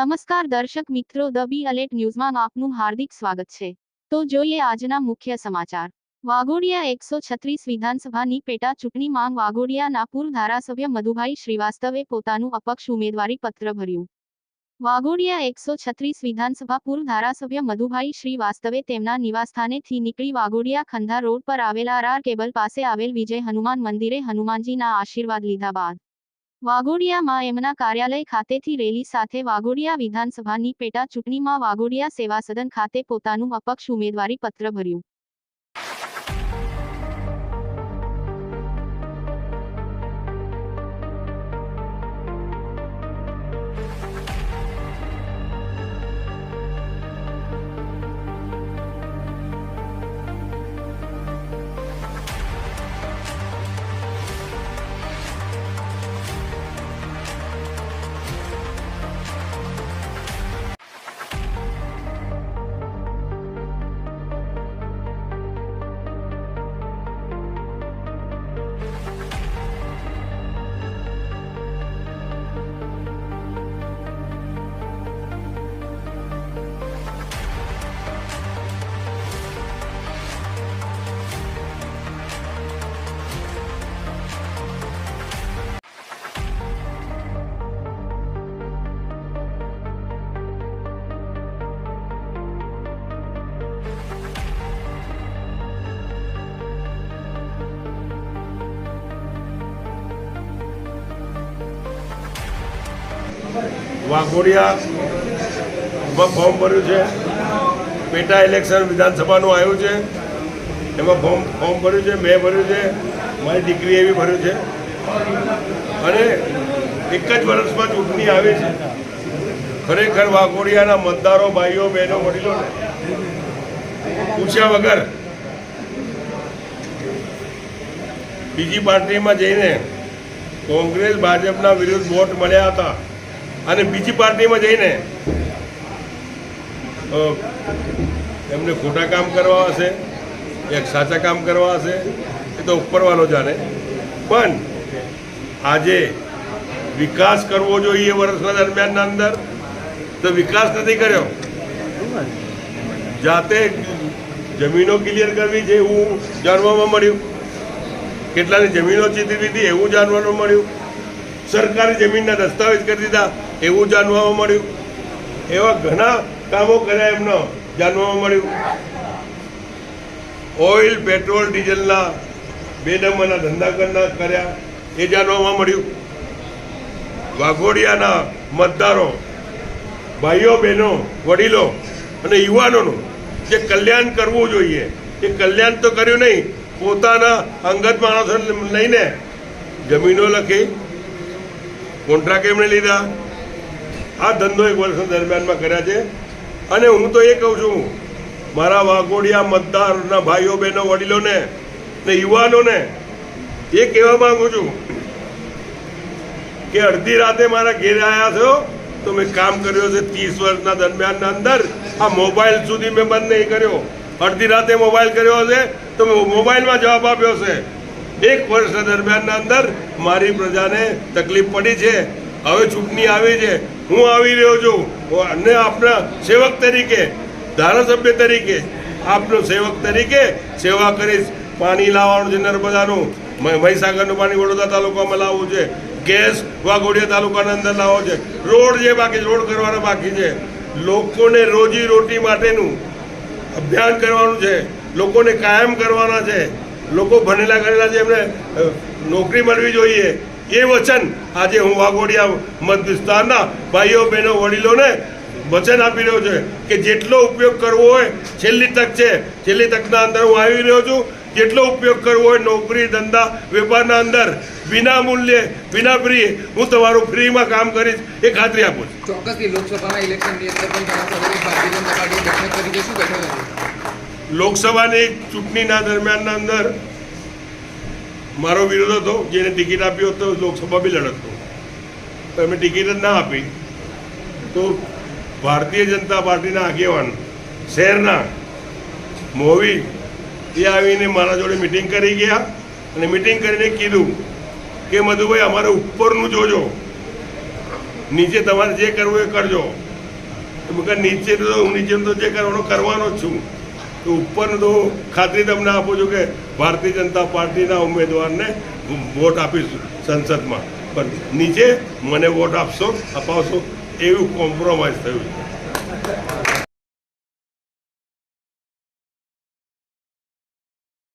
નમસ્કાર દર્શક મિત્રો, ધ બી અલેટ ન્યૂઝમાં આપનું હાર્દિક સ્વાગત છે। તો જોઈએ આજના મુખ્ય સમાચાર। વાઘોડિયા 136 વિધાનસભાની પેટા ચૂંટણી માંગ વાઘોડિયાના પૂર્વ ધારાસભ્ય મધુભાઈ શ્રીવાસ્તવે પોતાનું અપક્ષ ઉમેદવારી પત્ર ભર્યું। વાઘોડિયા 136 વિધાનસભા પૂર્વ ધારાસભ્ય મધુભાઈ શ્રીવાસ્તવે તેમના નિવાસસ્થાનેથી નીકળી વાઘોડિયા ખંધા રોડ પર આવેલા આર કેબલ પાસે આવેલ વિજય હનુમાન મંદિરે હનુમાનજીના આશીર્વાદ લીધા બાદ વાઘોડિયામાં એમના કાર્યાલય ખાતેથી રેલી સાથે વાઘોડિયા વિધાનસભાની પેટા ચૂંટણીમાં વાઘોડિયા સેવા સદન ખાતે પોતાનું અપક્ષ ઉમેદવારી પત્ર ભર્યું। વાઘોડિયામાં ફોર્મ ભર્યું છે। પેટા ઇલેક્શન વિધાનસભાનું આવ્યું છે, એમાં ફોર્મ ભર્યું છે, મેં ભર્યું છે, મારી દીકરીએ બી ભર્યું છે અને એક જ વર્ષમાં ચૂંટણી આવી છે। ખરેખર વાઘોડિયાના મતદારો, ભાઈઓ, બહેનો, વડીલોને પૂછ્યા વગર બીજી પાર્ટીમાં જઈને કોંગ્રેસ ભાજપના વિરુદ્ધ વોટ મળ્યા હતા અને બીજી પાર્ટીમાં જઈને એમને ખોટા કામ કરવા હશે, એક સાચા કામ કરવા હશે, એ તો ઉપરવાળો જાણે। પણ આજે વિકાસ કરવો જોઈએ વર્ષના દરમિયાનના અંદર, તો વિકાસ નથી કર્યો। જાતે જમીનો ક્લિયર કરવી છે એવું જાણવામાં મળ્યું, કેટલાની જમીનો ચીતરી હતી એવું જાણવાનું મળ્યું, સરકારી જમીનના દસ્તાવેજ કરી દીધા એવું જાણવા મળ્યું, એવા ઘણા કામો કર્યા એમનો જાણવા મળ્યું। ઓઇલ, પેટ્રોલ, ડીઝલના 2 નંબરના ધંધા કર્યા એ જાણવા મળ્યું। વાઘોડિયાના મતદારો, ભાઈઓ, બહેનો, વડીલો અને યુવાનોનું જે કલ્યાણ કરવું જોઈએ એ કલ્યાણ તો કર્યું નહીં, પોતાના અંગત માણસોને લઈને જમીનો લખી, કોન્ટ્રાક્ટ એમણે લીધા। આ ધંધો 1 વર્ષ દરમિયાનમાં કર્યા છે અને હું તો એ કહું છું મારા વાઘોડિયા મતદારના ભાઈઓ, બહેનો, વડીલોને ને યુવાનોને એ કહેવા માંગુ છું કે અડધી રાતે મારા ઘેર આવ્યા છો તો મેં કામ કર્યું છે 30 વર્ષના દરમિયાનના અંદર। આ મોબાઈલ સુધી મેં બંધ નહીં કર્યો, અડધી રાતે મોબાઈલ કર્યો હશે તો મેં મોબાઈલમાં જવાબ આપ્યો છે। 1 વર્ષ દરમિયાનના અંદર મારી પ્રજાને તકલીફ પડી છે, હવે ચૂંટણી આવી છે, હું આવી રહ્યો છું અને આપના સેવક તરીકે, ધારાસભ્ય તરીકે, આપનો સેવક તરીકે સેવા કરીશ। પાણી લાવવાનું છે નર્મદાનું, મહીસાગરનું પાણી વડોદરા તાલુકામાં લાવવું છે, ગેસ વાઘોડિયા તાલુકાના અંદર લાવવો છે, રોડ જે બાકી રોડ કરવાના બાકી છે, લોકોને રોજી રોટી માટેનું અભિયાન કરવાનું છે, લોકોને કાયમ કરવાના છે, લોકો ભણેલા ગણેલા છે એમને નોકરી મળવી જોઈએ એ વચન આજે હું વાઘોડિયા મત વિસ્તારના ભાઈઓ, બહેનો, વડીલોને વચન આપી રહ્યો છે કે જેટલો ઉપયોગ કરવો હોય, છેલ્લી તક છે, છેલ્લી તકના અંદર હું આવી રહ્યો છું, જેટલો ઉપયોગ કરવો હોય નોકરી, ધંધા, વેપારના અંદર વિના મૂલ્યે, વિના ફ્રી હું તમારું ફ્રીમાં કામ કરીશ એ ખાતરી આપું છું। ચોક્કસથી લોકસભાના ઇલેક્શનની અંદર પણ ભારતીય જનતા પાર્ટી બેઠક કરી છે, શું બેઠક હતી? લોકસભાની ચૂંટણીના દરમિયાનના અંદર મારો વિરોધ હતો, જેને ટિકિટ આપી હોત તો લોકસભા બી લડતો, તો એમને ટિકિટ જ ના આપી તો ભારતીય જનતા પાર્ટીના આગેવાન શહેરના મોવી એ આવીને મારા જોડે મિટિંગ કરી ગયા અને મિટિંગ કરીને કીધું કે મધુભાઈ અમારે ઉપરનું જોજો, નીચે તમારે જે કરવું એ કરજો, મેં કહ્યું નીચે તો હું નીચેનું તો જે કરવાનો કરવાનો જ છું, તો ઉપરનું તો ખાતરી તમને આપું છું કે ભારતીય જનતા પાર્ટીના ઉમેદવારને વોટ આપીશું સંસદમાં, પણ નીચે મને વોટ અપાવશો એવું કોમ્પ્રોમાઇઝ થયું છે.